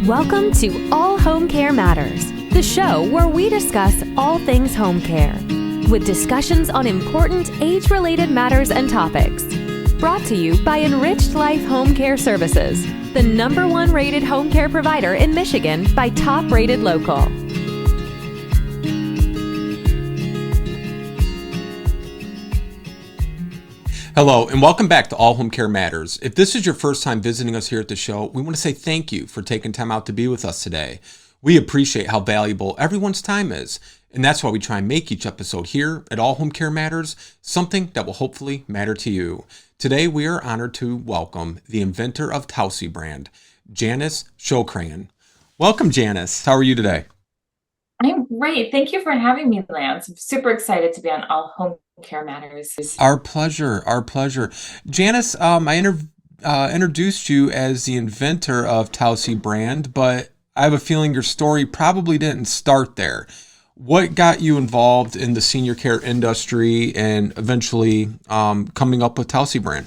Welcome to All Home Care Matters, the show where we discuss all things home care, with discussions on important age-related matters and topics. Brought to you by Enriched Life Home Care Services, the #1 rated home care provider in Michigan by Top Rated Local. Hello, and welcome back to All Home Care Matters. If this is your first time visiting us here at the show, we want to say thank you for taking time out to be with us today. We appreciate how valuable everyone's time is, and that's why we try and make each episode here at All Home Care Matters something that will hopefully matter to you. Today, we are honored to welcome the inventor of Tausi Brand, Janice Shokrian. Welcome, Janice. How are you today? I'm great. Thank you for having me, Lance. I'm super excited to be on All Home Care Matters. Our pleasure. Our pleasure. Janice, I introduced you as the inventor of Tausi Brand, but I have a feeling your story probably didn't start there. What got you involved in the senior care industry and eventually coming up with Tausi Brand?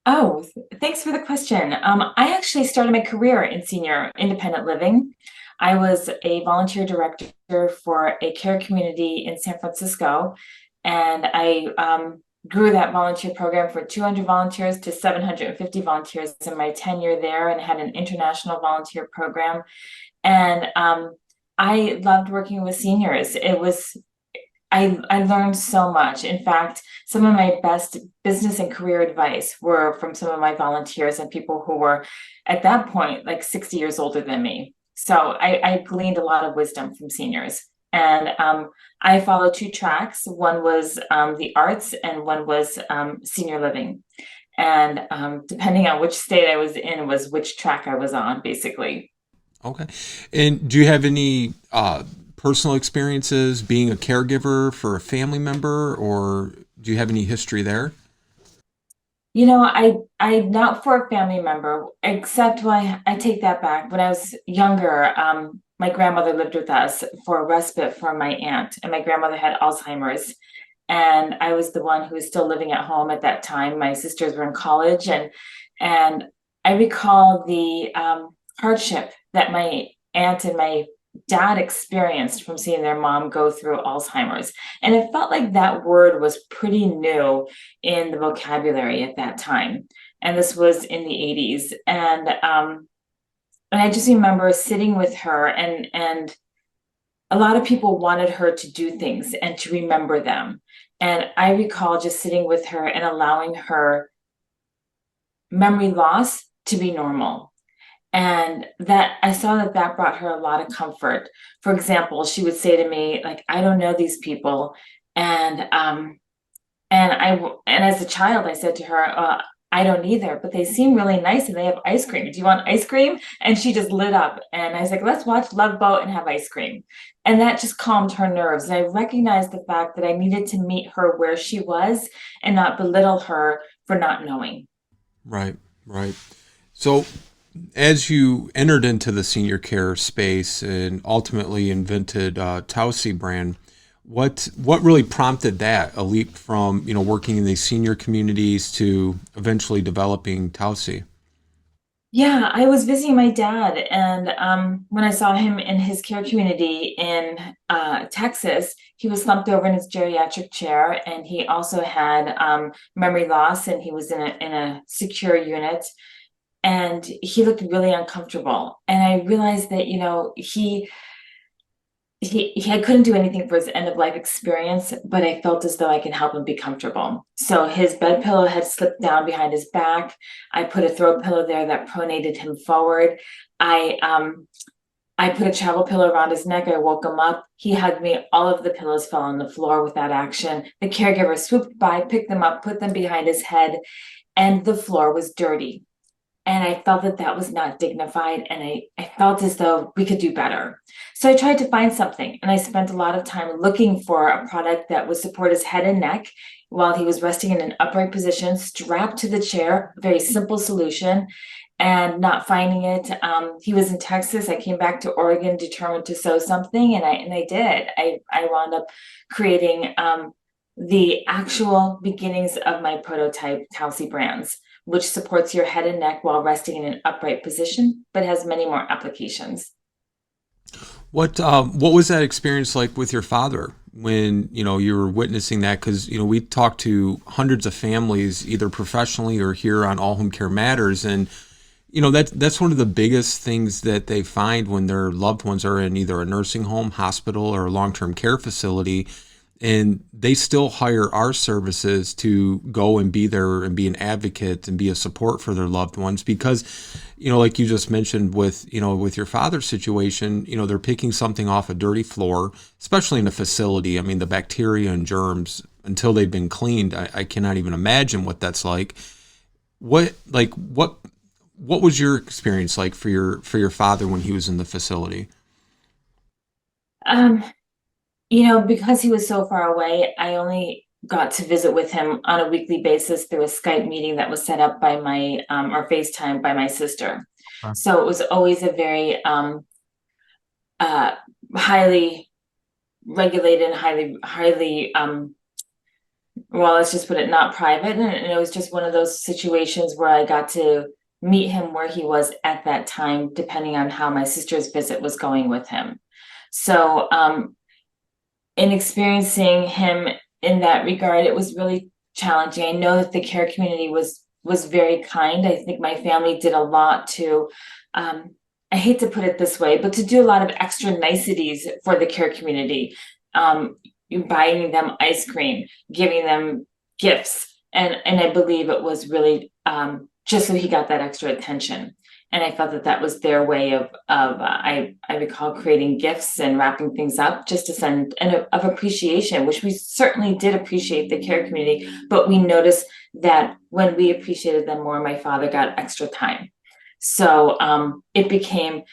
Oh, thanks for the question. I actually started my career in senior independent living. I was a volunteer director for a care community in San Francisco, and I grew that volunteer program from 200 volunteers to 750 volunteers in my tenure there, and had an international volunteer program. And I loved working with seniors. I learned so much. In fact, some of my best business and career advice were from some of my volunteers and people who were at that point like 60 years older than me. So I gleaned a lot of wisdom from seniors. And I followed two tracks. One was the arts and one was senior living. And depending on which state I was in was which track I was on, basically. Okay. And do you have any personal experiences being a caregiver for a family member, or do you have any history there? You know, I not for a family member, except I take that back. When I was younger, my grandmother lived with us for a respite for my aunt, and my grandmother had Alzheimer's. And I was the one who was still living at home at that time. My sisters were in college, and I recall the hardship that my aunt and my dad experienced from seeing their mom go through Alzheimer's. And it felt like that word was pretty new in the vocabulary at that time. And this was in the 80s. And I just remember sitting with her, and a lot of people wanted her to do things and to remember them. And I recall just sitting with her and allowing her memory loss to be normal. And that I saw that brought her a lot of comfort. For example, she would say to me, like, I don't know these people. And as a child, I said to her, I don't either, but they seem really nice and they have ice cream. Do you want ice cream? And she just lit up. And I was like, let's watch Love Boat and have ice cream. And that just calmed her nerves. And I recognized the fact that I needed to meet her where she was and not belittle her for not knowing. Right, right. So as you entered into the senior care space and ultimately invented Tausi Brand, what really prompted that, a leap from working in these senior communities to eventually developing Tausi? Yeah, I was visiting my dad, and when I saw him in his care community in Texas, he was slumped over in his geriatric chair, and he also had memory loss, and he was in a secure unit. And he looked really uncomfortable. And I realized that, he couldn't do anything for his end of life experience, but I felt as though I could help him be comfortable. So his bed pillow had slipped down behind his back. I put a throw pillow there that pronated him forward. I put a travel pillow around his neck. I woke him up. He hugged me. All of the pillows fell on the floor with that action. The caregiver swooped by, picked them up, put them behind his head, and the floor was dirty. And I felt that was not dignified. And I felt as though we could do better. So I tried to find something. And I spent a lot of time looking for a product that would support his head and neck while he was resting in an upright position, strapped to the chair. Very simple solution. And not finding it. He was in Texas. I came back to Oregon determined to sew something. And I did. I wound up creating the actual beginnings of my prototype, Tausi Brands, which supports your head and neck while resting in an upright position, but has many more applications. What was that experience like with your father when you were witnessing that? Because we talked to hundreds of families, either professionally or here on All Home Care Matters, and that's one of the biggest things that they find when their loved ones are in either a nursing home, hospital, or a long-term care facility, and they still hire our services to go and be there and be an advocate and be a support for their loved ones because like you just mentioned with your father's situation, they're picking something off a dirty floor, especially in a facility. I mean, the bacteria and germs, until they've been cleaned, I cannot even imagine what that's like. What was your experience like for your father when he was in the facility? Um, because he was so far away, I only got to visit with him on a weekly basis through a Skype meeting that was set up by my or FaceTime by my sister. Huh. So it was always a very uh, highly regulated, highly well, let's just put it, not private. And it was just one of those situations where I got to meet him where he was at that time, depending on how my sister's visit was going with him. So in experiencing him in that regard, it was really challenging. I know that the care community was very kind. I think my family did a lot to I hate to put it this way, but to do a lot of extra niceties for the care community. You buying them ice cream, giving them gifts, and I believe it was really just so he got that extra attention. And I felt that that was their way of I recall creating gifts and wrapping things up just to send of appreciation, which we certainly did appreciate the care community, but we noticed that when we appreciated them more, my father got extra time. So it became,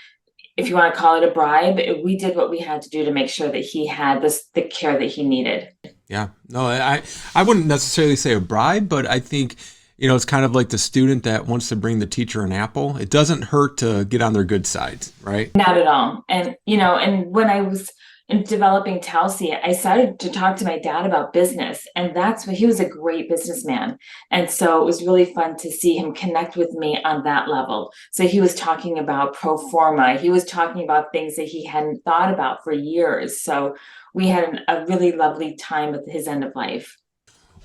if you want to call it a bribe, we did what we had to do to make sure that he had the care that he needed. Yeah, no, I wouldn't necessarily say a bribe, but I think it's kind of like the student that wants to bring the teacher an apple. It doesn't hurt to get on their good side, right? Not at all. And and when I was in developing Tausi, I started to talk to my dad about business, and that's what he was a great businessman. And so it was really fun to see him connect with me on that level. So he was talking about pro forma. He was talking about things that he hadn't thought about for years. So we had a really lovely time at his end of life.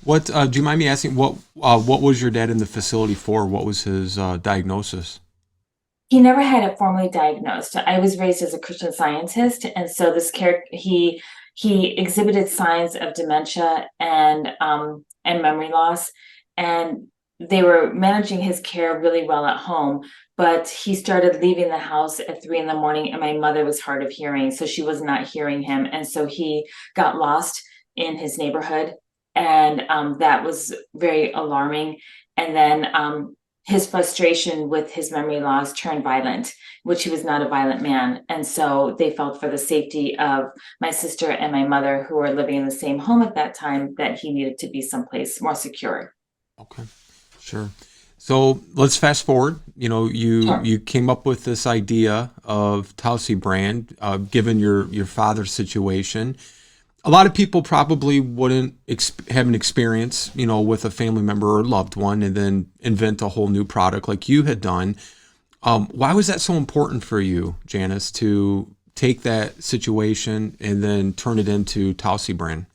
What do you mind me asking? What was your dad in the facility for? What was his diagnosis? He never had it formally diagnosed. I was raised as a Christian Scientist, and so he exhibited signs of dementia and memory loss, and they were managing his care really well at home. But he started leaving the house at 3 in the morning, and my mother was hard of hearing, so she was not hearing him, and so he got lost in his neighborhood, and that was very alarming. And then his frustration with his memory loss turned violent, which he was not a violent man. And so they felt for the safety of my sister and my mother, who were living in the same home at that time, that he needed to be someplace more secure. Okay, sure. So let's fast forward. Sure. You came up with this idea of Tausi brand, given your father's situation. A lot of people probably wouldn't have an experience, with a family member or loved one and then invent a whole new product like you had done. Why was that so important for you, Janice, to take that situation and then turn it into Tausi brand?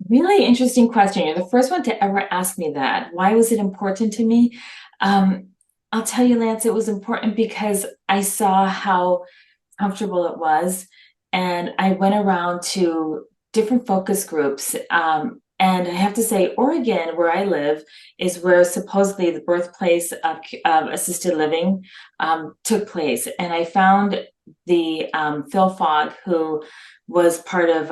Really interesting question. You're the first one to ever ask me that. Why was it important to me? Um, I'll tell you, Lance, it was important because I saw how comfortable it was. And I went around to different focus groups. And I have to say, Oregon, where I live, is where supposedly the birthplace of assisted living took place. And I found the Phil Fogg, who was part of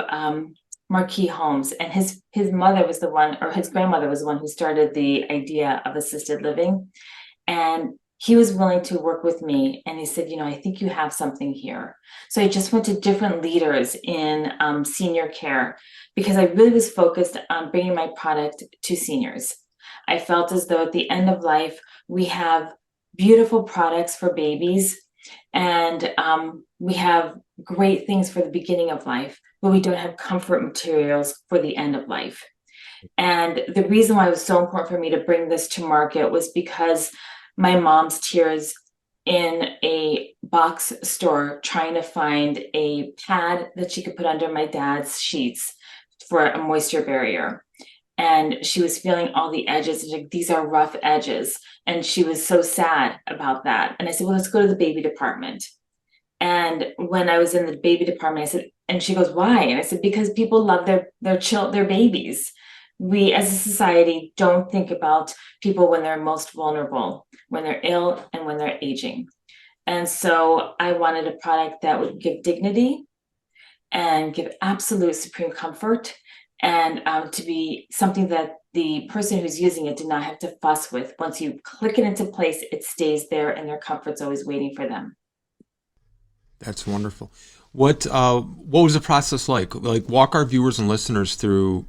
Marquis Homes, and his mother was the one, or his grandmother was the one who started the idea of assisted living. And he was willing to work with me, and he said, I think you have something here. So I just went to different leaders in senior care because I really was focused on bringing my product to seniors. I felt as though at the end of life, we have beautiful products for babies, and we have great things for the beginning of life, but we don't have comfort materials for the end of life. And the reason why it was so important for me to bring this to market was because my mom's tears in a box store trying to find a pad that she could put under my dad's sheets for a moisture barrier. And she was feeling all the edges, and like, these are rough edges. And she was so sad about that. And I said, well, let's go to the baby department. And when I was in the baby department, I said, and she goes, why? And I said, because people love their babies. We as a society don't think about people when they're most vulnerable, when they're ill and when they're aging. And so I wanted a product that would give dignity and give absolute supreme comfort, and to be something that the person who's using it did not have to fuss with. Once you click it into place, it stays there and their comfort's always waiting for them. That's wonderful. What was the process like? Like, walk our viewers and listeners through,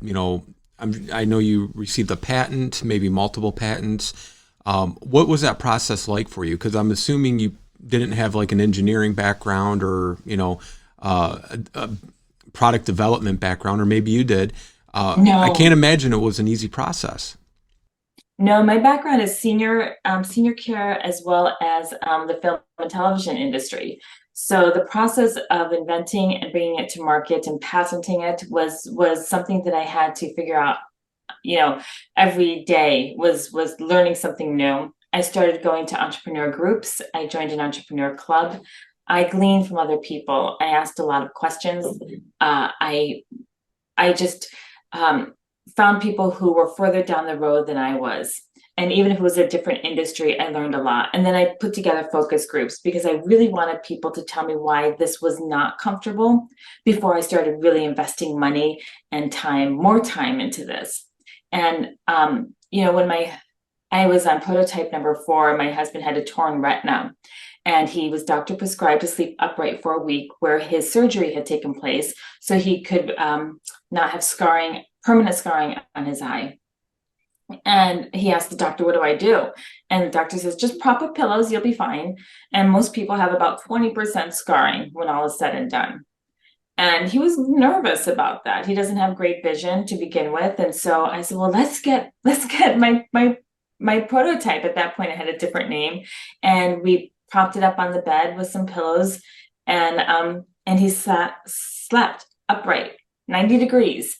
I know you received a patent, maybe multiple patents. What was that process like for you? Because I'm assuming you didn't have like an engineering background or, a product development background, or maybe you did. I No, can't imagine it was an easy process. no, my background is senior care as well as the film and television industry. So the process of inventing and bringing it to market and patenting it was something that I had to figure out, every day was learning something new. I started going to entrepreneur groups. I joined an entrepreneur club. I gleaned from other people. I asked a lot of questions. I just found people who were further down the road than I was. And even if it was a different industry, I learned a lot. And then I put together focus groups because I really wanted people to tell me why this was not comfortable before I started really investing money and more time into this. And, when I was on prototype number 4, my husband had a torn retina, and he was doctor prescribed to sleep upright for a week where his surgery had taken place so he could not have permanent scarring on his eye. And he asked the doctor, what do I do? And the doctor says, just prop up pillows, you'll be fine. And most people have about 20% scarring when all is said and done. And he was nervous about that. He doesn't have great vision to begin with. And so I said, well, let's get my prototype. At that point, I had a different name. And we propped it up on the bed with some pillows. And he slept upright, 90 degrees,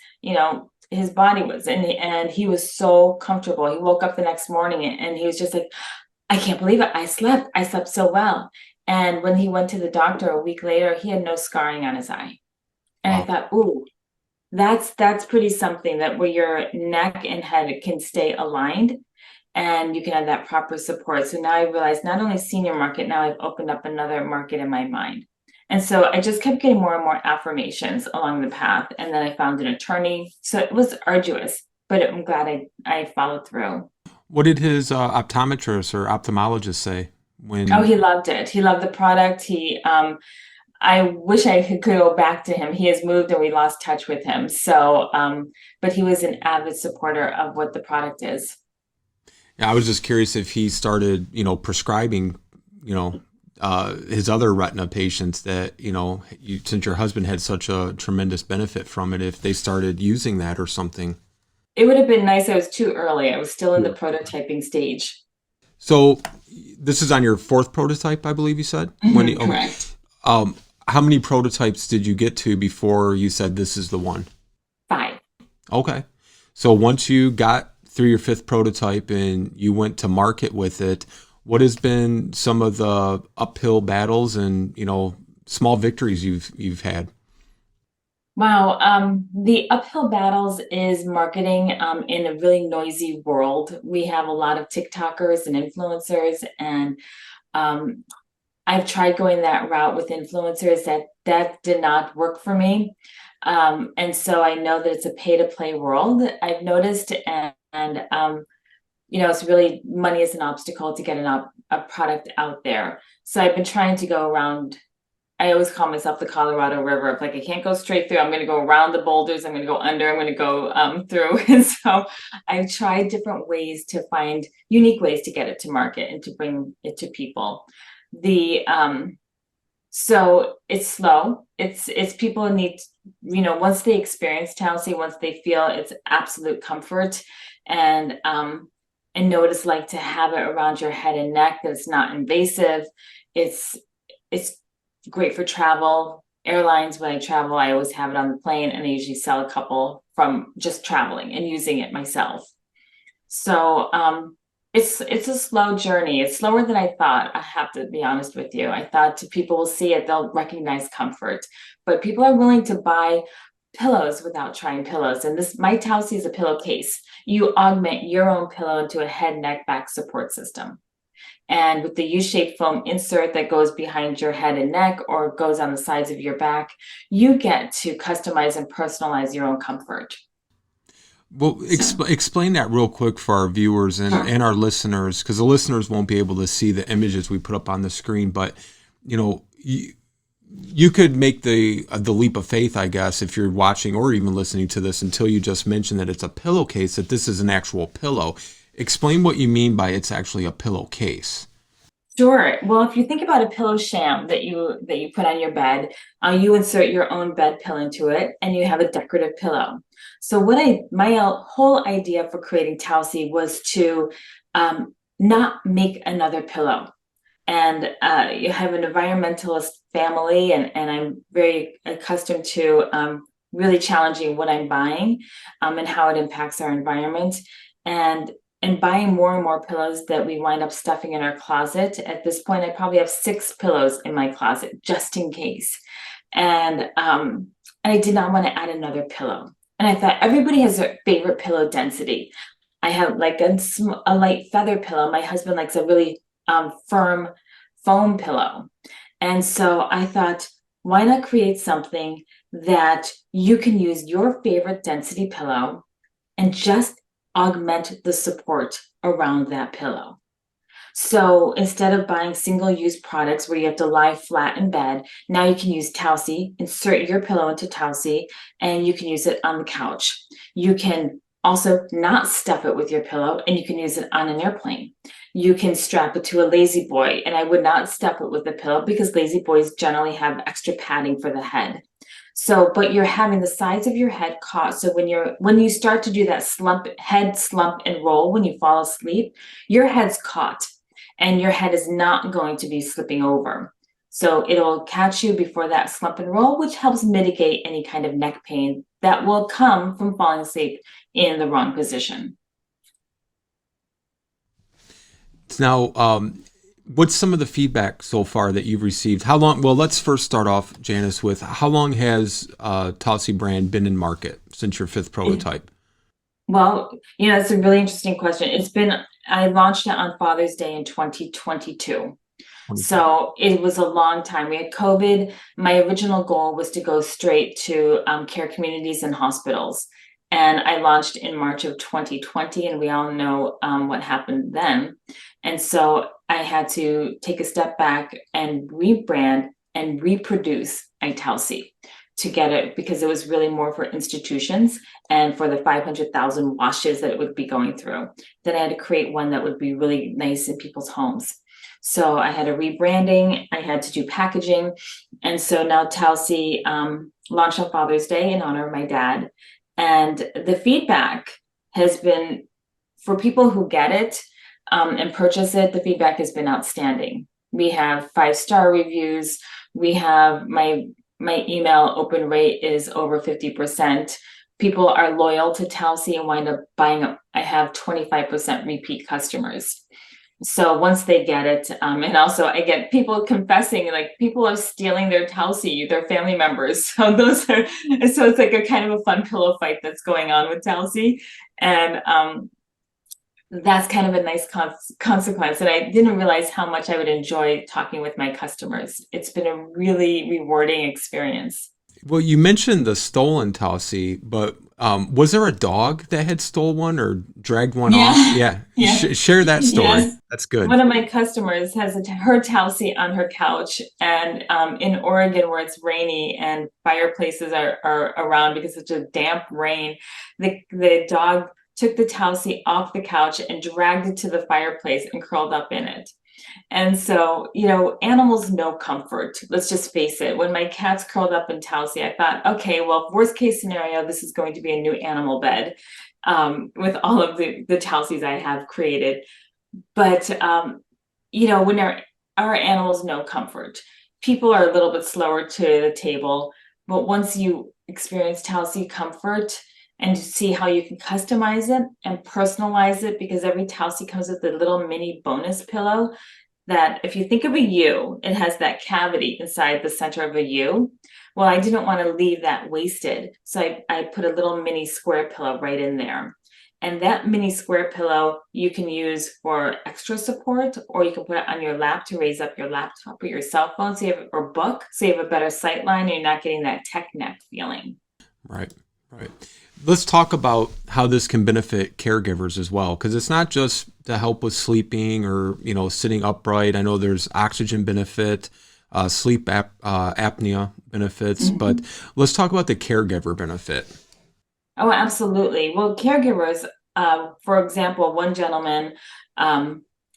his body was and he was so comfortable. He woke up the next morning and he was just like, I can't believe it. I slept so well. And when he went to the doctor a week later, he had no scarring on his eye. And I Wow. thought, ooh, that's pretty something, that where your neck and head can stay aligned and you can have that proper support. So now I realize not only senior market, now I've opened up another market in my mind. And so I just kept getting more and more affirmations along the path. And then I found an attorney. So it was arduous, but I'm glad I followed through. What did his optometrist or ophthalmologist say Oh, when? he loved it. He loved the product. I wish I could go back to him. He has moved and we lost touch with him. So, but he was an avid supporter of what the product is. Yeah, I was just curious if he started, prescribing, his other retina patients that, since your husband had such a tremendous benefit from it, if they started using that or something. It would have been nice. I was too early. I was still in the prototyping stage. So this is on your 4th prototype, I believe you said? Okay. Correct. How many prototypes did you get to before you said this is the one? 5. Okay. So once you got through your 5th prototype and you went to market with it, what has been some of the uphill battles and, small victories you've had? Wow. The uphill battles is marketing in a really noisy world. We have a lot of TikTokers and influencers, and um, I've tried going that route with influencers. That did not work for me. And so I know that it's a pay to play world, I've noticed, and it's really, money is an obstacle to get a product out there. So I've been trying to go around. I always call myself the Colorado River. If like I can't go straight through, I'm going to go around the boulders. I'm going to go under. I'm going to go through. And so I've tried different ways to find unique ways to get it to market and to bring it to people. The So it's slow. It's people need once they experience Tausi, once they feel it's absolute comfort and know what it's like to have it around your head and neck, that it's not invasive. It's it's great for travel. Airlines, when I travel, I always have it on the plane, and I usually sell a couple from just traveling and using it myself. So it's a slow journey. It's slower than I thought. I have to be honest with you. I thought people will see it, they'll recognize comfort, but people are willing to buy pillows without trying pillows. And this, my Tausi is a pillowcase. You augment your own pillow into a head, neck, back support system. And with the U-shaped foam insert that goes behind your head and neck or goes on the sides of your back, you get to customize and personalize your own comfort. Well, explain that real quick for our viewers and our listeners, because the listeners won't be able to see the images we put up on the screen. But, you could make the leap of faith, I guess, if you're watching or even listening to this until you just mentioned that it's a pillowcase, that this is an actual pillow. Explain what you mean by it's actually a pillowcase. Sure. Well, if you think about a pillow sham that you put on your bed, you insert your own bed pillow into it, and you have a decorative pillow. So my whole idea for creating Tausi was to not make another pillow. And you have an environmentalist family, and I'm very accustomed to really challenging what I'm buying and how it impacts our environment. And buying more and more pillows that we wind up stuffing in our closet. At this point, I probably have 6 pillows in my closet, just in case. And I did not want to add another pillow. And I thought everybody has their favorite pillow density. I have like a light feather pillow. My husband likes a really firm foam pillow. And so I thought, why not create something that you can use your favorite density pillow and just augment the support around that pillow. So instead of buying single-use products where you have to lie flat in bed, now you can use Tausi, insert your pillow into Tausi, and you can use it on the couch. You can also not stuff it with your pillow, and you can use it on an airplane. You can strap it to a lazy boy, and I would not stuff it with a pillow because lazy boys generally have extra padding for the head. So, but you're having the sides of your head caught. So when you start to do that head slump and roll, when you fall asleep, your head's caught and your head is not going to be slipping over. So it'll catch you before that slump and roll, which helps mitigate any kind of neck pain that will come from falling asleep in the wrong position. Now, what's some of the feedback so far that you've received? How long? Well, let's first start off, Janice, with how long has Tausi brand been in market since your 5th prototype? Well, it's a really interesting question. I launched it on Father's Day in 2022. So it was a long time. We had COVID. My original goal was to go straight to care communities and hospitals. And I launched in March of 2020, and we all know what happened then. And so I had to take a step back and rebrand and reproduce Tausi to get it, because it was really more for institutions and for the 500,000 washes that it would be going through. Then I had to create one that would be really nice in people's homes. So I had a rebranding, I had to do packaging. And so now Tausi launched on Father's Day in honor of my dad. And the feedback has been, for people who get it and purchase it, the feedback has been outstanding. We have 5-star reviews. We have my email open rate is over 50%. People are loyal to Tausi and wind up buying up. I have 25% repeat customers. So once they get it, and also I get people confessing, like people are stealing their Tausi, their family members. So it's like a kind of a fun pillow fight that's going on with Tausi. And that's kind of a nice consequence. And I didn't realize how much I would enjoy talking with my customers. It's been a really rewarding experience. Well, you mentioned the stolen Tausi, but was there a dog that had stole one or dragged one off? Yeah. Share that story. Yes. That's good. One of my customers has her Tausi on her couch, and in Oregon, where it's rainy and fireplaces are around because it's a damp rain, the dog took the Tausi off the couch and dragged it to the fireplace and curled up in it. And so, animals know comfort. Let's just face it. When my cats curled up in Tausi, I thought, okay, well, worst case scenario, this is going to be a new animal bed, with all of the Tausis I have created. But, when our animals know comfort, people are a little bit slower to the table. But once you experience Tausi comfort and see how you can customize it and personalize it, because every Tausi comes with a little mini bonus pillow that if you think of a U, it has that cavity inside the center of a U. Well, I didn't want to leave that wasted. So I put a little mini square pillow right in there. And that mini square pillow you can use for extra support, or you can put it on your lap to raise up your laptop or your cell phone, or book, so you have a better sight line and you're not getting that tech neck feeling. Right, right. Let's talk about how this can benefit caregivers as well, because it's not just to help with sleeping or sitting upright. I know there's oxygen benefit, sleep apnea benefits, but let's talk about the caregiver benefit. Oh, absolutely. Well, caregivers, for example, one gentleman,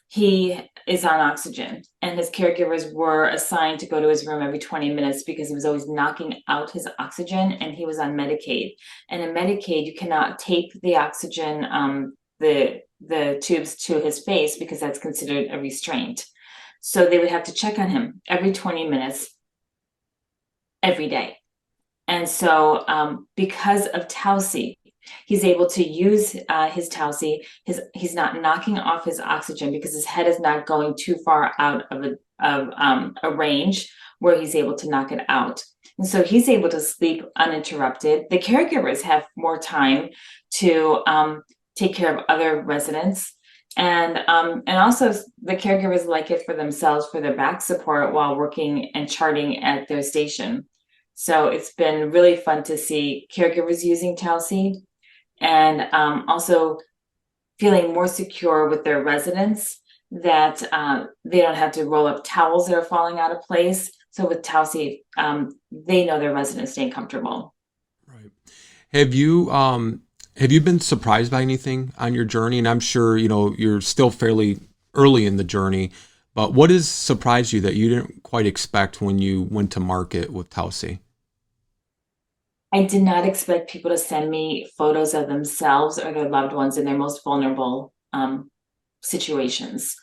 he is on oxygen, and his caregivers were assigned to go to his room every 20 minutes because he was always knocking out his oxygen, and he was on Medicaid. And in Medicaid, you cannot tape the oxygen, the tubes to his face, because that's considered a restraint. So they would have to check on him every 20 minutes, every day. And so, because of Tausi, he's able to use his Tausi. He's not knocking off his oxygen because his head is not going too far out of a range where he's able to knock it out. And so he's able to sleep uninterrupted. The caregivers have more time to take care of other residents. And also the caregivers like it for themselves, for their back support while working and charting at their station. So it's been really fun to see caregivers using Tausi, and also feeling more secure with their residents, that they don't have to roll up towels that are falling out of place. So with Tausi, they know their residents staying comfortable. Right. Have you been surprised by anything on your journey? And I'm sure you're still fairly early in the journey, but what has surprised you that you didn't quite expect when you went to market with Tausi? I did not expect people to send me photos of themselves or their loved ones in their most vulnerable situations.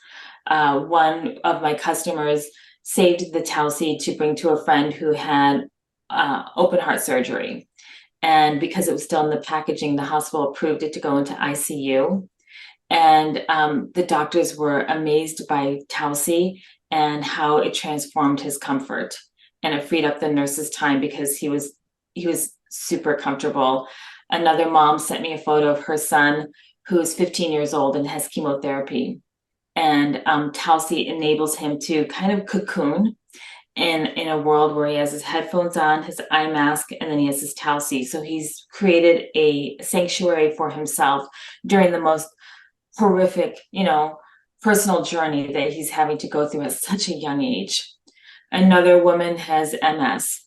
One of my customers saved the Tausi to bring to a friend who had open heart surgery. And because it was still in the packaging, the hospital approved it to go into ICU. And the doctors were amazed by Tausi and how it transformed his comfort. And it freed up the nurse's time because he was super comfortable. Another mom sent me a photo of her son, who's 15 years old and has chemotherapy. And Tausi enables him to kind of cocoon in a world where he has his headphones on, his eye mask, and then he has his Tausi. So he's created a sanctuary for himself during the most horrific, personal journey that he's having to go through at such a young age. Another woman has MS,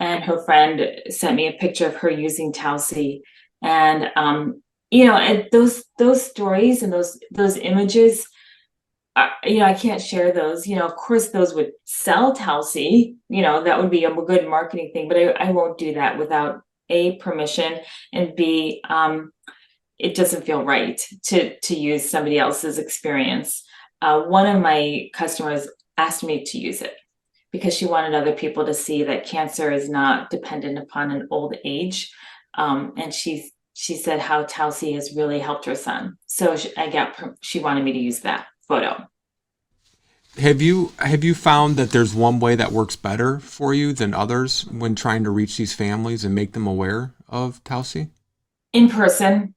and her friend sent me a picture of her using Tausi. And and those stories and those images, I can't share those. Of course, those would sell Tausi. That would be a good marketing thing. But I won't do that without A, permission, and B, it doesn't feel right to use somebody else's experience. One of my customers asked me to use it because she wanted other people to see that cancer is not dependent upon an old age. And she said how Tausi has really helped her son. So she wanted me to use that photo. Have you found that there's one way that works better for you than others when trying to reach these families and make them aware of Tausi? In person.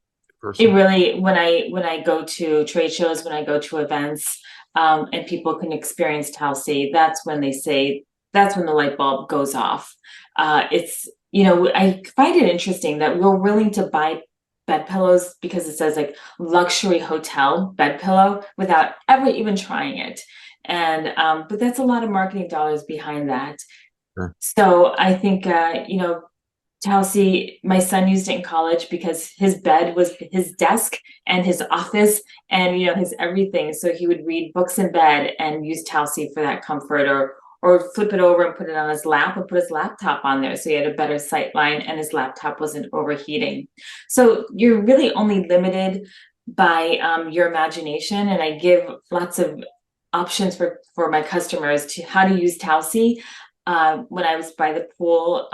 It really, when I go to trade shows, when I go to events, and people can experience Tausi, that's when the light bulb goes off. I find it interesting that we're willing to buy bed pillows because it says like luxury hotel bed pillow without ever even trying it. And but that's a lot of marketing dollars behind that. Sure. So I think Tausi, my son used it in college because his bed was his desk and his office and his everything. So he would read books in bed and use Tausi for that comfort, or flip it over and put it on his lap and put his laptop on there so he had a better sight line and his laptop wasn't overheating. So you're really only limited by your imagination, and I give lots of options for my customers to how to use Tausi. When I was by the pool,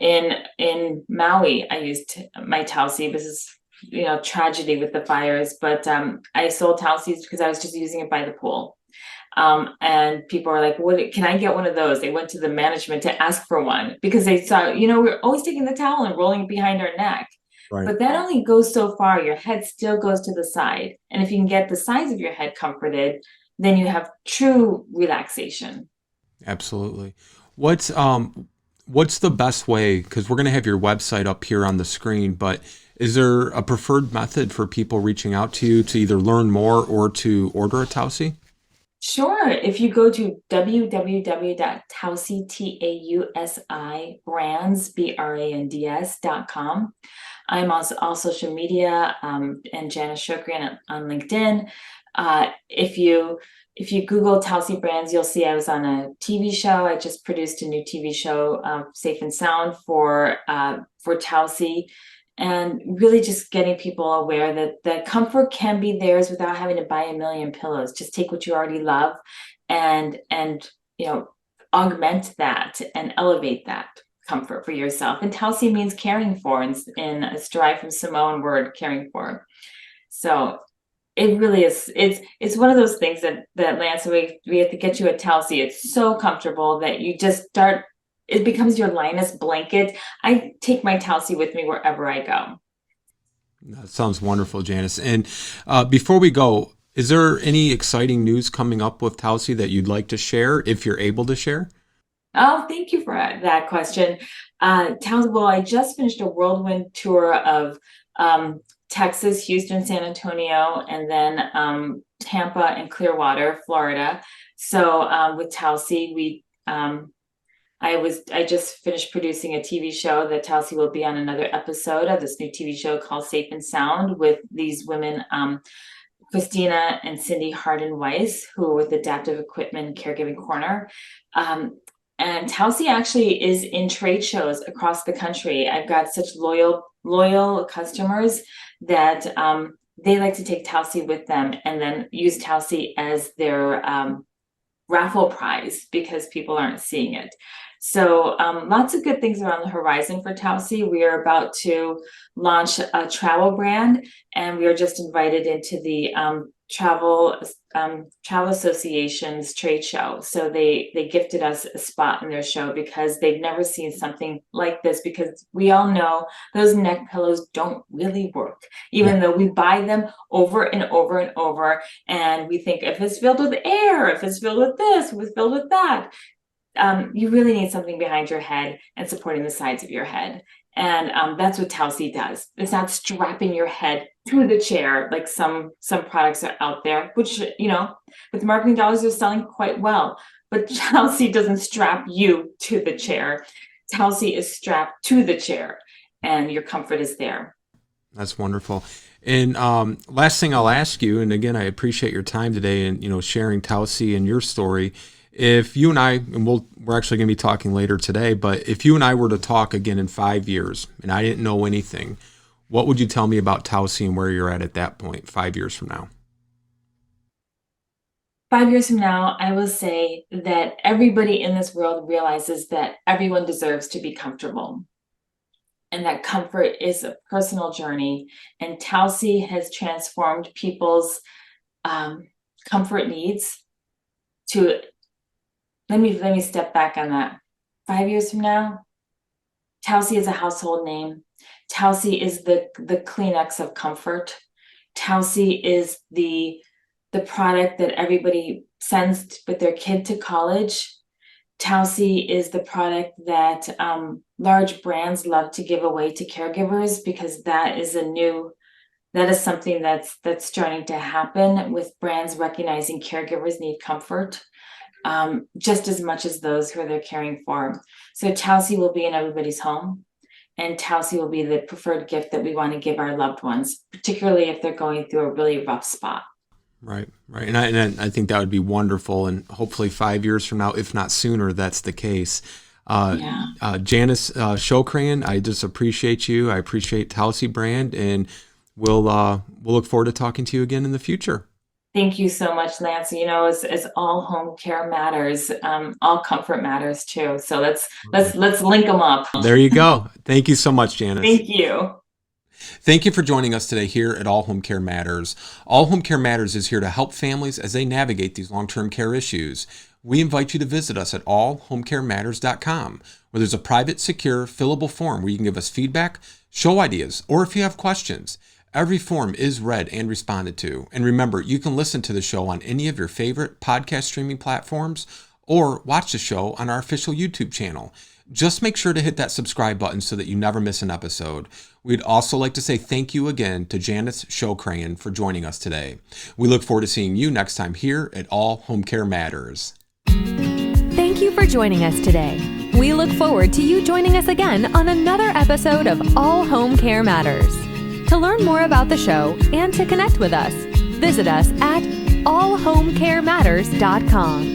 in Maui, I used my Tausi. This is tragedy with the fires, but I sold Tausi's because I was just using it by the pool. And people are like, "What? Can I get one of those?" They went to the management to ask for one because they saw, we're always taking the towel and rolling it behind our neck. Right. But that only goes so far. Your head still goes to the side, and if you can get the sides of your head comforted, then you have true relaxation. Absolutely. What's the best way? Because we're going to have your website up here on the screen, but is there a preferred method for people reaching out to you to either learn more or to order a Tausi? Sure. If you go to www.tausi, Tausi brands, brands.com. I'm also all social media, and Janice Shokrian on LinkedIn. If you Google Tausi Brands, you'll see I was on a TV show. I just produced a new TV show, Safe and Sound, for Tausi, and really just getting people aware that the comfort can be theirs without having to buy a million pillows. Just take what you already love and augment that and elevate that comfort for yourself. And Tausi means caring for, and it's derived from Samoan word caring for. So it really is. It's one of those things that Lance, we have to get you a Tausi. It's so comfortable that you just start. It becomes your Linus blanket. I take my Tausi with me wherever I go. That sounds wonderful, Janice. And before we go, is there any exciting news coming up with Tausi that you'd like to share, if you're able to share? Oh, thank you for that question. Tausi, well, I just finished a whirlwind tour of Texas, Houston, San Antonio, and then Tampa and Clearwater, Florida. So with Tausi, I just finished producing a TV show that Tausi will be on another episode of this new TV show called Safe and Sound with these women, Christina and Cindy Harden Weiss, who are with Adaptive Equipment Caregiving Corner. And Tausi actually is in trade shows across the country. I've got such loyal customers that they like to take Tausi with them and then use Tausi as their raffle prize because people aren't seeing it. So lots of good things are on the horizon for Tausi. We are about to launch a travel brand, and we are just invited into the Travel Association's trade show. So they gifted us a spot in their show because they've never seen something like this, because we all know those neck pillows don't really work, even though we buy them over and over and over, and we think if it's filled with air, if it's filled with this, if it's filled with that, you really need something behind your head and supporting the sides of your head. And that's what Tausi does. It's not strapping your head to the chair like some products are out there, which, with marketing dollars are selling quite well. But Tausi doesn't strap you to the chair. Tausi is strapped to the chair, and your comfort is there. That's wonderful. And last thing I'll ask you, and again, I appreciate your time today and sharing Tausi and your story. If you and I, and we're actually going to be talking later today, but if you and I were to talk again in 5 years and I didn't know anything, what would you tell me about Tausi and where you're at that point, 5 years from now? 5 years from now, I will say that everybody in this world realizes that everyone deserves to be comfortable, and that comfort is a personal journey. And Tausi has transformed people's comfort needs to. Let me step back on that. 5 years from now, Tausi is a household name. Tausi is the Kleenex of comfort. Tausi is the product that everybody sends with their kid to college. Tausi is the product that large brands love to give away to caregivers, because that is something that's starting to happen, with brands recognizing caregivers need comfort just as much as those who they're caring for. So Tausi will be in everybody's home. and Tausi will be the preferred gift that we want to give our loved ones, particularly if they're going through a really rough spot. Right. And I think that would be wonderful. And hopefully 5 years from now, if not sooner, that's the case. Janice Shokrian, I just appreciate you. I appreciate Tausi Brand, and we'll look forward to talking to you again in the future. Thank you so much, Lance. As all home care matters, all comfort matters too. So let's link them up. There you go. Thank you so much, Janice. Thank you. Thank you for joining us today here at All Home Care Matters. All Home Care Matters is here to help families as they navigate these long-term care issues. We invite you to visit us at allhomecarematters.com, where there's a private, secure, fillable form where you can give us feedback, show ideas, or if you have questions. Every form is read and responded to. And remember, you can listen to the show on any of your favorite podcast streaming platforms or watch the show on our official YouTube channel. Just make sure to hit that subscribe button so that you never miss an episode. We'd also like to say thank you again to Janice Shokrian for joining us today. We look forward to seeing you next time here at All Home Care Matters. Thank you for joining us today. We look forward to you joining us again on another episode of All Home Care Matters. To learn more about the show and to connect with us, visit us at allhomecarematters.com.